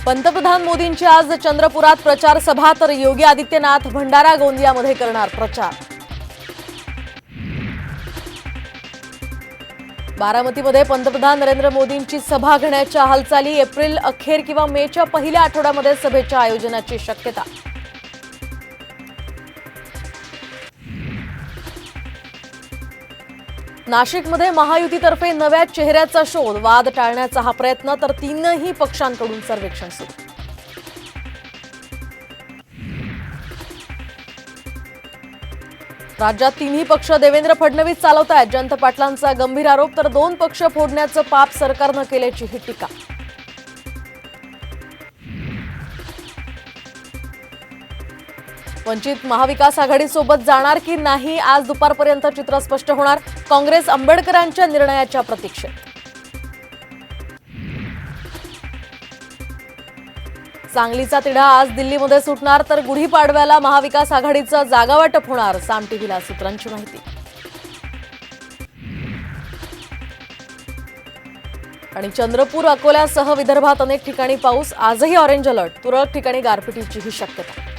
पंतप्रधान मोदींची आज चंद्रपुरात प्रचार सभा, तर योगी आदित्यनाथ भंडारा गोंदियामध्ये करणार प्रचार। बारामतीमध्ये पंतप्रधान नरेंद्र मोदींची सभा घेण्याच्या हालचाली, एप्रिल अखेर किंवा मेच्या पहिल्या आठवड्यामध्ये सभेच्या आयोजनाची शक्यता। नाशिकमध्ये महायुतीतर्फे नव्या चेहऱ्याचा शोध, वाद टाळण्याचा हा प्रयत्न, तर तीनही पक्षांकडून सर्वेक्षण सुरू। राज्यात तिन्ही पक्ष देवेंद्र फडणवीस चालवतायत, जयंत पाटलांचा गंभीर आरोप, तर दोन पक्ष फोडण्याचं पाप सरकारनं केल्याची ही टीका। वंचित महाविकास आघाडीसोबत जाणार की नाही, आज दुपारपर्यंत चित्र स्पष्ट होणार। काँग्रेस आंबेडकरांच्या निर्णयाच्या प्रतीक्षेत। सांगलीचा तिढा आज दिल्लीमध्ये सुटणार, तर गुढीपाडव्याला महाविकास आघाडीचं जागावाटप होणार, साम टीव्हीला सूत्रांची माहिती। आणि चंद्रपूर, अकोल्यासह विदर्भात अनेक ठिकाणी पाऊस, आजही ऑरेंज अलर्ट, तुरळक ठिकाणी गारपिटीचीही शक्यता।